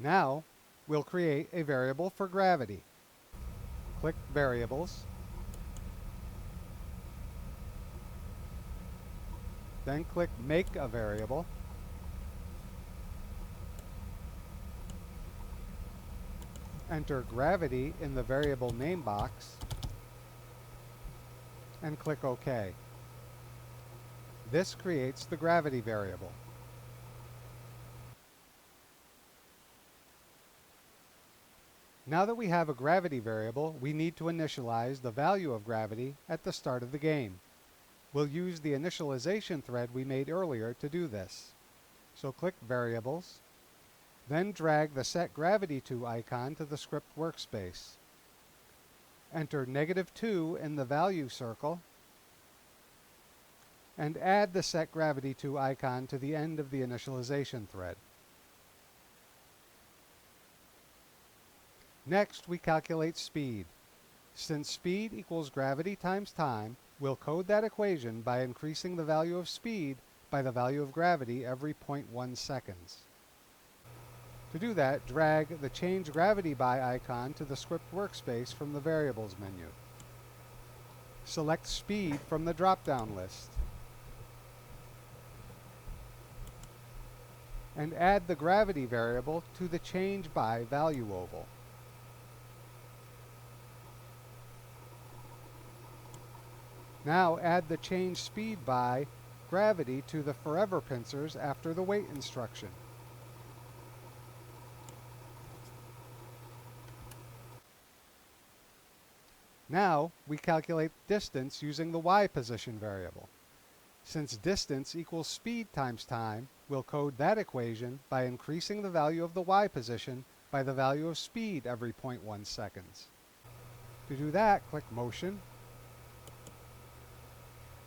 Now, we'll create a variable for gravity. Click Variables, then click Make a Variable, enter gravity in the variable name box, and click OK. This creates the gravity variable. Now that we have a gravity variable, we need to initialize the value of gravity at the start of the game. We'll use the initialization thread we made earlier to do this. So click Variables, then drag the Set Gravity To icon to the script workspace. Enter -2 in the value circle, and add the Set Gravity To icon to the end of the initialization thread. Next, we calculate speed. Since speed equals gravity times time, we'll code that equation by increasing the value of speed by the value of gravity every 0.1 seconds. To do that, drag the Change Gravity By icon to the script workspace from the Variables menu. Select Speed from the drop-down list, and add the gravity variable to the Change By value oval. Now add the Change Speed By gravity to the forever pincers after the wait instruction. Now we calculate distance using the y position variable. Since distance equals speed times time, we'll code that equation by increasing the value of the y position by the value of speed every 0.1 seconds. To do that, click Motion,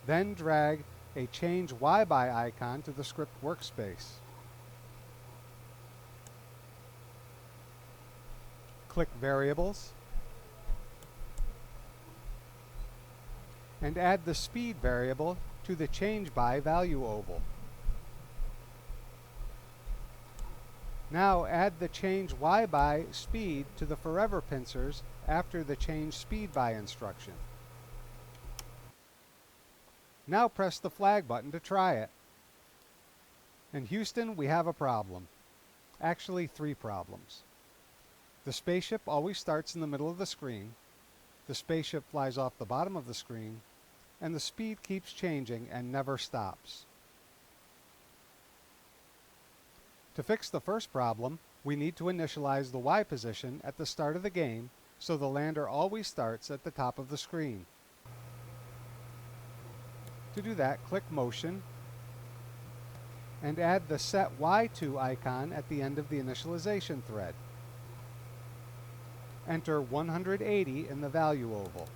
then drag a Change Y By icon to the script workspace. Click Variables, and add the speed variable to the Change By value oval. Now add the Change Y By speed to the forever pincers after the Change Speed By instruction. Now press the flag button to try it. In Houston, we have a problem. Actually, 3 problems. The spaceship always starts in the middle of the screen, the spaceship flies off the bottom of the screen, and the speed keeps changing and never stops. To fix the first problem, we need to initialize the Y position at the start of the game so the lander always starts at the top of the screen. To do that, click Motion, and add the Set Y To icon at the end of the initialization thread. Enter 180 in the value oval.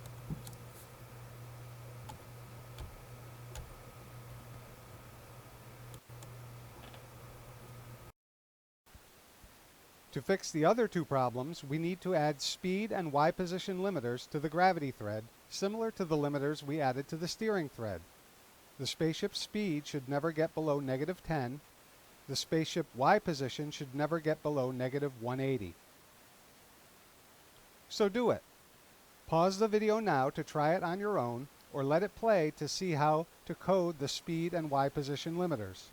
To fix the other 2 problems, we need to add speed and Y position limiters to the gravity thread, similar to the limiters we added to the steering thread. The spaceship's speed should never get below -10. The spaceship Y position should never get below -180. So do it. Pause the video now to try it on your own, or let it play to see how to code the speed and Y position limiters.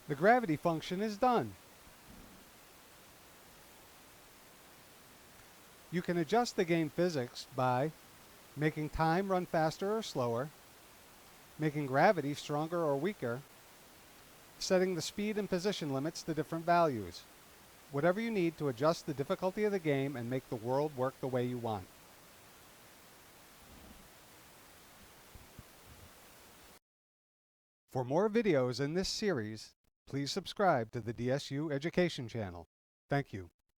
The gravity function is done. You can adjust the game physics by making time run faster or slower, making gravity stronger or weaker, setting the speed and position limits to different values. Whatever you need to adjust the difficulty of the game and make the world work the way you want. For more videos in this series, please subscribe to the DSU Education channel. Thank you.